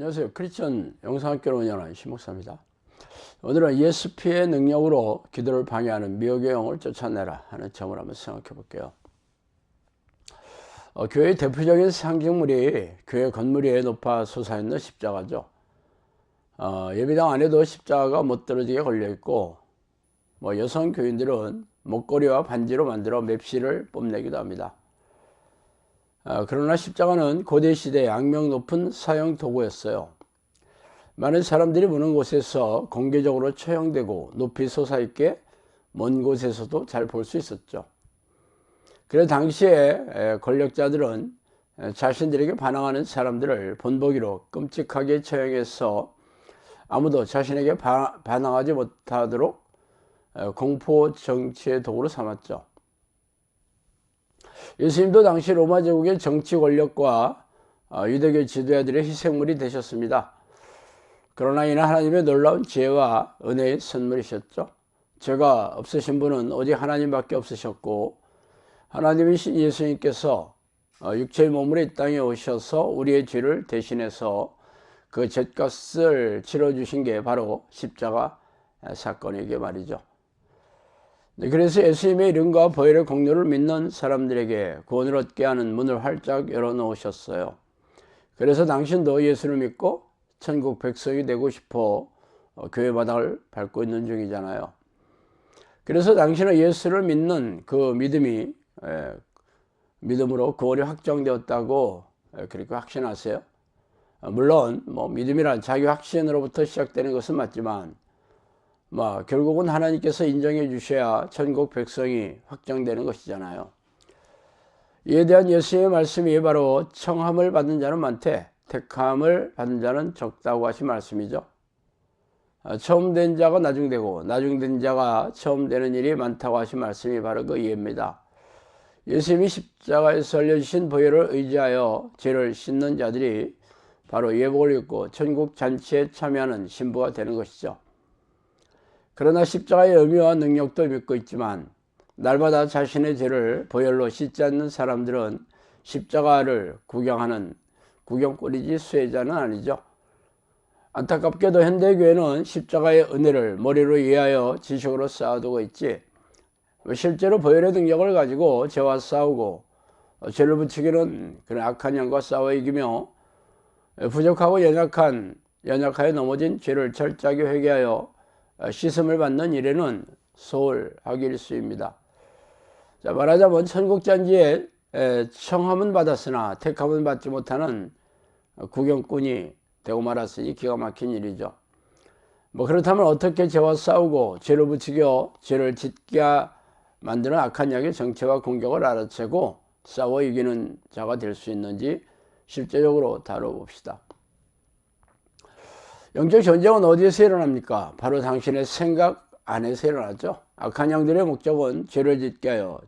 안녕하세요. 크리스천 영상학교를 운영하는 심목사입니다. 오늘은 ESP의 능력으로 기도를 방해하는 미혹의 영을 쫓아내라 하는 점을 한번 생각해 볼게요. 교회의 대표적인 상징물이 교회 건물 위에 높아 솟아있는 십자가죠. 예배당 안에도 십자가가 멋들어지게 걸려있고, 여성 교인들은 목걸이와 반지로 만들어 맵시를 뽐내기도 합니다. 그러나 십자가는 고대시대의 악명 높은 사형 도구였어요. 많은 사람들이 무는 곳에서 공개적으로 처형되고 높이 솟아있게 먼 곳에서도 잘 볼 수 있었죠. 그래서 당시에 권력자들은 자신들에게 반항하는 사람들을 본보기로 끔찍하게 처형해서 아무도 자신에게 반항하지 못하도록 공포 정치의 도구로 삼았죠. 예수님도 당시 로마 제국의 정치 권력과 유대교 지도자들의 희생물이 되셨습니다. 그러나 이는 하나님의 놀라운 지혜와 은혜의 선물이셨죠. 죄가 없으신 분은 오직 하나님밖에 없으셨고, 하나님이신 예수님께서 육체의 몸으로 이 땅에 오셔서 우리의 죄를 대신해서 그 죗값을 치러주신 게 바로 십자가 사건이게 말이죠. 그래서 예수님의 이름과 보혈의 공로를 믿는 사람들에게 구원을 얻게 하는 문을 활짝 열어놓으셨어요. 그래서 당신도 예수를 믿고 천국 백성이 되고 싶어 교회 바닥을 밟고 있는 중이잖아요. 그래서 당신은 예수를 믿는 그 믿음으로 구원이 확정되었다고 그렇게 확신하세요. 물론 믿음이란 자기 확신으로부터 시작되는 것은 맞지만 결국은 하나님께서 인정해 주셔야 천국 백성이 확정되는 것이잖아요. 이에 대한 예수님의 말씀이 바로 청함을 받는 자는 많되 택함을 받는 자는 적다고 하신 말씀이죠. 처음 된 자가 나중되고 나중된 자가 처음 되는 일이 많다고 하신 말씀이 바로 그 이해입니다. 예수님이 십자가에서 흘려주신 보혈을 의지하여 죄를 씻는 자들이 바로 예복을 입고 천국 잔치에 참여하는 신부가 되는 것이죠. 그러나 십자가의 의미와 능력도 믿고 있지만 날마다 자신의 죄를 보혈로 씻지 않는 사람들은 십자가를 구경하는 구경꾼이지 수혜자는 아니죠. 안타깝게도 현대교회는 십자가의 은혜를 머리로 이해하여 지식으로 쌓아두고 있지, 실제로 보혈의 능력을 가지고 죄와 싸우고 죄를 부추기는 그런 악한 영과 싸워 이기며 부족하고 연약하여 넘어진 죄를 철저하게 회개하여 씻음을 받는 일에는 소홀하기 일쑤입니다. 말하자면 천국 잔치에 청함은 받았으나 택함은 받지 못하는 구경꾼이 되고 말았으니 기가 막힌 일이죠. 그렇다면 어떻게 죄와 싸우고 죄를 부추겨 죄를 짓게 만드는 악한 영의 정체와 공격을 알아채고 싸워 이기는 자가 될 수 있는지 실제적으로 다뤄봅시다. 영적 전쟁은 어디에서 일어납니까? 바로 당신의 생각 안에서 일어나죠. 악한 영들의 목적은 죄를 짓게 하여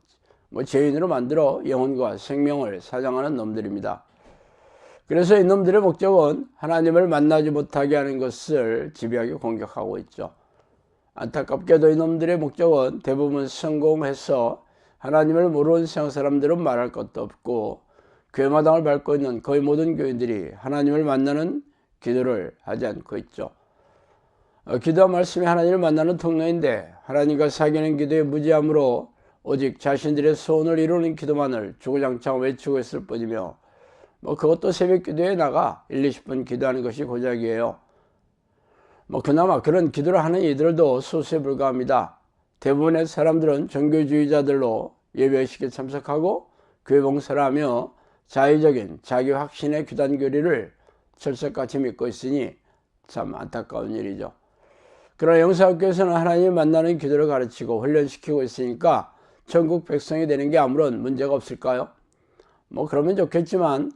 죄인으로 만들어 영혼과 생명을 사냥하는 놈들입니다. 그래서 이 놈들의 목적은 하나님을 만나지 못하게 하는 것을 집요하게 공격하고 있죠. 안타깝게도 이 놈들의 목적은 대부분 성공해서 하나님을 모르는 세상 사람들은 말할 것도 없고, 교회마당을 밟고 있는 거의 모든 교인들이 하나님을 만나는 기도를 하지 않고 있죠. 기도와 말씀이 하나님을 만나는 통로인데 하나님과 사귀는 기도의 무지함으로 오직 자신들의 소원을 이루는 기도만을 주구장창 외치고 있을 뿐이며 그것도 새벽 기도에 나가 1, 20분 기도하는 것이 고작이에요. 그나마 그런 기도를 하는 이들도 소수에 불과합니다. 대부분의 사람들은 종교주의자들로 예배의식에 참석하고 교회 봉사를 하며 자의적인 자기 확신의 규단 교리를 철석같이 믿고 있으니 참 안타까운 일이죠. 그러나 영사학교에서는 하나님을 만나는 기도를 가르치고 훈련시키고 있으니까 천국 백성이 되는 게 아무런 문제가 없을까요? 그러면 좋겠지만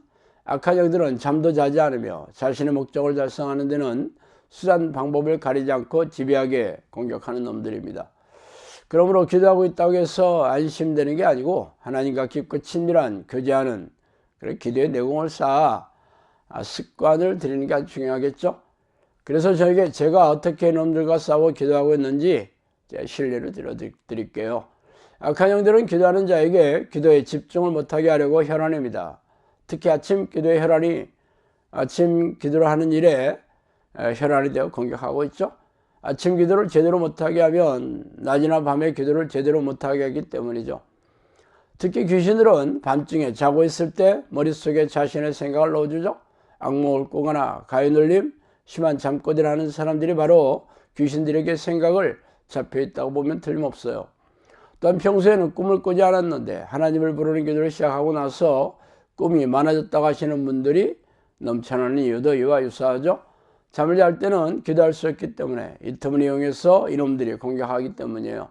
악한 영들은 잠도 자지 않으며 자신의 목적을 달성하는 데는 수단 방법을 가리지 않고 지배하게 공격하는 놈들입니다. 그러므로 기도하고 있다고 해서 안심되는 게 아니고 하나님과 깊고 친밀한 교제하는 그런 기도의 내공을 쌓아 습관을 들이는 게 아주 중요하겠죠. 그래서 제가 어떻게 놈들과 싸워 기도하고 있는지 실례를 들어드릴게요. 악한 영들은 기도하는 자에게 기도에 집중을 못하게 하려고 혈안입니다. 특히 아침 기도의 혈안이 아침 기도를 하는 일에 혈안이 되어 공격하고 있죠. 아침 기도를 제대로 못하게 하면 낮이나 밤에 기도를 제대로 못하게 하기 때문이죠. 특히 귀신들은 밤중에 자고 있을 때 머릿속에 자신의 생각을 넣어주죠. 악몽을 꾸거나 가위눌림, 심한 잠꼬대를 는 사람들이 바로 귀신들에게 생각을 잡혀있다고 보면 틀림없어요. 또한 평소에는 꿈을 꾸지 않았는데 하나님을 부르는 기도를 시작하고 나서 꿈이 많아졌다고 하시는 분들이 넘쳐나는 이유도 이와 유사하죠. 잠을 잘 때는 기도할 수 없기 때문에 이 틈을 이용해서 이놈들이 공격하기 때문이에요.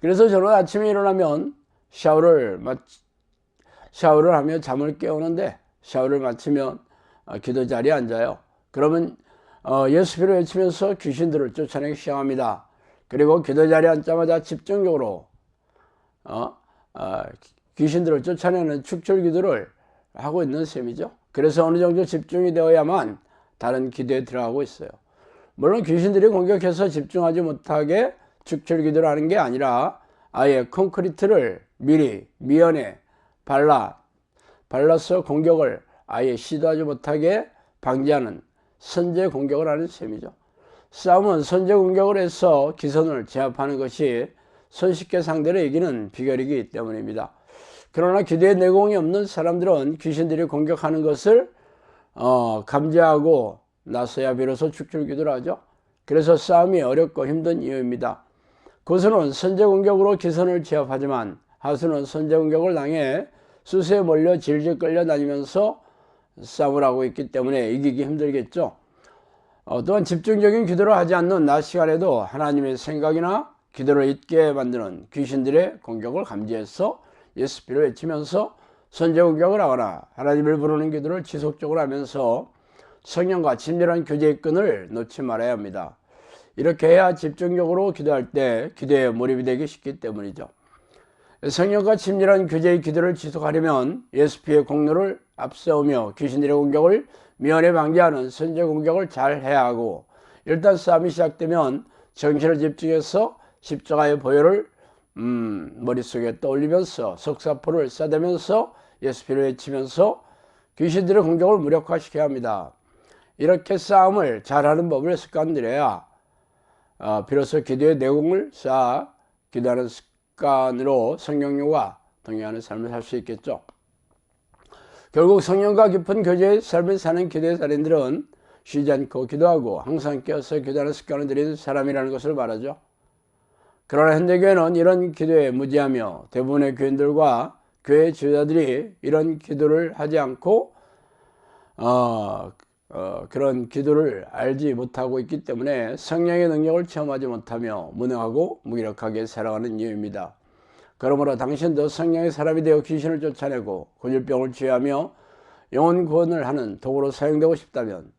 그래서 저는 아침에 일어나면 샤워를 하며 잠을 깨우는데 샤워를 마치면 기도 자리에 앉아요. 그러면 예수비를 외치면서 귀신들을 쫓아내기 시작합니다. 그리고 기도 자리에 앉자마자 집중적으로 귀신들을 쫓아내는 축출 기도를 하고 있는 셈이죠. 그래서 어느 정도 집중이 되어야만 다른 기도에 들어가고 있어요. 물론 귀신들이 공격해서 집중하지 못하게 축출 기도를 하는 게 아니라 아예 콘크리트를 미리 미연에 발라서 공격을 아예 시도하지 못하게 방지하는 선제 공격을 하는 셈이죠. 싸움은 선제 공격을 해서 기선을 제압하는 것이 손쉽게 상대를 이기는 비결이기 때문입니다. 그러나 기도에 내공이 없는 사람들은 귀신들이 공격하는 것을 감지하고 나서야 비로소 축출 기도를 하죠. 그래서 싸움이 어렵고 힘든 이유입니다. 고수는 선제 공격으로 기선을 제압하지만 하수는 선제 공격을 당해 수세에 몰려 질질 끌려다니면서 싸움을 하고 있기 때문에 이기기 힘들겠죠. 또한 집중적인 기도를 하지 않는 낮 시간에도 하나님의 생각이나 기도를 잊게 만드는 귀신들의 공격을 감지해서 예수비를 외치면서 선제 공격을 하거나 하나님을 부르는 기도를 지속적으로 하면서 성령과 친밀한 교제의 끈을 놓지 말아야 합니다. 이렇게 해야 집중적으로 기도할 때 기도에 몰입이 되기 쉽기 때문이죠. 성령과 친밀한 교제의 기도를 지속하려면 예수피의 공로를 앞세우며 귀신들의 공격을 미연에 방지하는 선제 공격을 잘 해야 하고, 일단 싸움이 시작되면 정신을 집중해서 십자가의 보혈을 머릿속에 떠올리면서 속사포를 싸대면서 예수피를 외치면서 귀신들의 공격을 무력화시켜야 합니다. 이렇게 싸움을 잘하는 법을 습관들여야 비로소 기도의 내공을 쌓아 기도하는 습관으로 성령과 동행하는 삶을 살 수 있겠죠. 결국 성령과 깊은 교제의 삶을 사는 기도의 달인들은 쉬지 않고 기도하고 항상 깨어서 기도하는 습관을 들이는 사람이라는 것을 말하죠. 그러나 현대교회는 이런 기도에 무지하며 대부분의 교인들과 교회 지도자들이 이런 기도를 하지 않고 그런 기도를 알지 못하고 있기 때문에 성령의 능력을 체험하지 못하며 무능하고 무기력하게 살아가는 이유입니다. 그러므로 당신도 성령의 사람이 되어 귀신을 쫓아내고 고질병을 치유하며 영혼 구원을 하는 도구로 사용되고 싶다면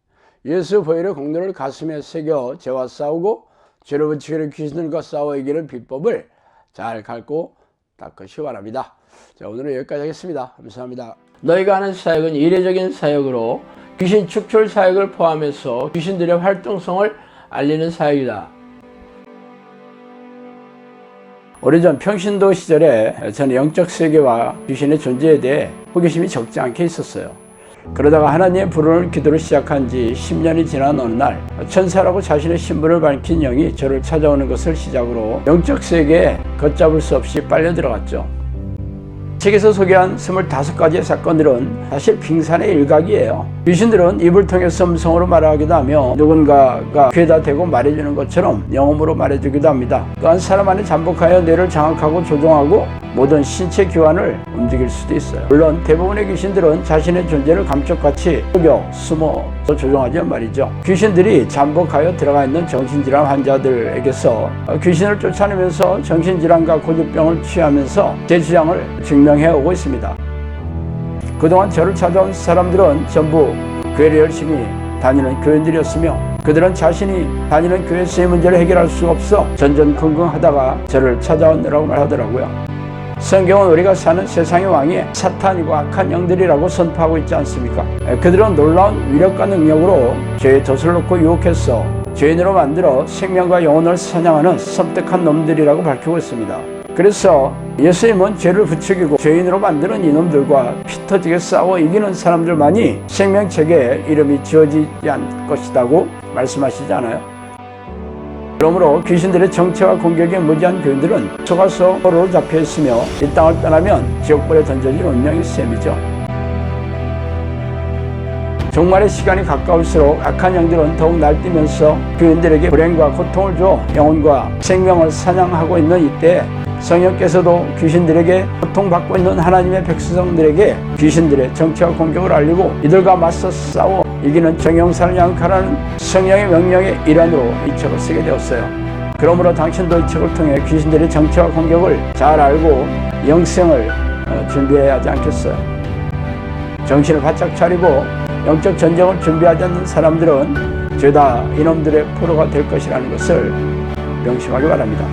예수 보혈의 공로를 가슴에 새겨 죄와 싸우고 죄를 붙이기는 귀신들과 싸워 이기는 비법을 잘 갈고 닦으시기 바랍니다. 자, 오늘은 여기까지 하겠습니다. 감사합니다. 너희가 하는 사역은 이례적인 사역으로 귀신 축출 사역을 포함해서 귀신들의 활동성을 알리는 사역이다. 오래전 평신도 시절에 저는 영적 세계와 귀신의 존재에 대해 호기심이 적지 않게 있었어요. 그러다가 하나님의 부르는 기도를 시작한 지 10년이 지난 어느 날 천사라고 자신의 신분을 밝힌 영이 저를 찾아오는 것을 시작으로 영적 세계에 걷잡을 수 없이 빨려 들어갔죠. 책에서 소개한 25가지의 사건들은 사실 빙산의 일각이에요. 귀신들은 입을 통해서 음성으로 말하기도 하며 누군가가 귀에다 대고 말해주는 것처럼 영음으로 말해주기도 합니다. 또한 사람 안에 잠복하여 뇌를 장악하고 조종하고 모든 신체 기관을 움직일 수도 있어요. 물론 대부분의 귀신들은 자신의 존재를 감쪽같이 속여 숨어서 조종하지만 말이죠. 귀신들이 잠복하여 들어가 있는 정신질환 환자들에게서 귀신을 쫓아내면서 정신질환과 고집병을 취하면서 제 주장을 증명해오고 있습니다. 그동안 저를 찾아온 사람들은 전부 교회를 열심히 다니는 교인들이었으며 그들은 자신이 다니는 교회에서의 문제를 해결할 수가 없어 전전긍긍하다가 저를 찾아오느라고 말하더라고요. 성경은 우리가 사는 세상의 왕이 사탄이고 악한 영들이라고 선포하고 있지 않습니까? 그들은 놀라운 위력과 능력으로 죄의 덫을 놓고 유혹해서 죄인으로 만들어 생명과 영혼을 사냥하는 섬뜩한 놈들이라고 밝히고 있습니다. 그래서 예수님은 죄를 부추기고 죄인으로 만드는 이놈들과 피 터지게 싸워 이기는 사람들만이 생명책에 이름이 지어지지 않을 것이라고 말씀하시지 않아요? 그러므로 귀신들의 정체와 공격에 무지한 교인들은 속아서 포로로 잡혀있으며 이 땅을 떠나면 지옥불에 던져질 운명이 셈이죠. 종말의 시간이 가까울수록 악한 영들은 더욱 날뛰면서 교인들에게 불행과 고통을 줘 영혼과 생명을 사냥하고 있는 이때 성령께서도 귀신들에게 고통받고 있는 하나님의 백성들에게 귀신들의 정체와 공격을 알리고 이들과 맞서 싸워 이기는 정형산을 양육하라는 성령의 명령의 일환으로 이 책을 쓰게 되었어요. 그러므로 당신도 이 책을 통해 귀신들의 정체와 공격을 잘 알고 영생을 준비해야 하지 않겠어요? 정신을 바짝 차리고 영적 전쟁을 준비하지 않는 사람들은 죄다 이놈들의 포로가 될 것이라는 것을 명심하기 바랍니다.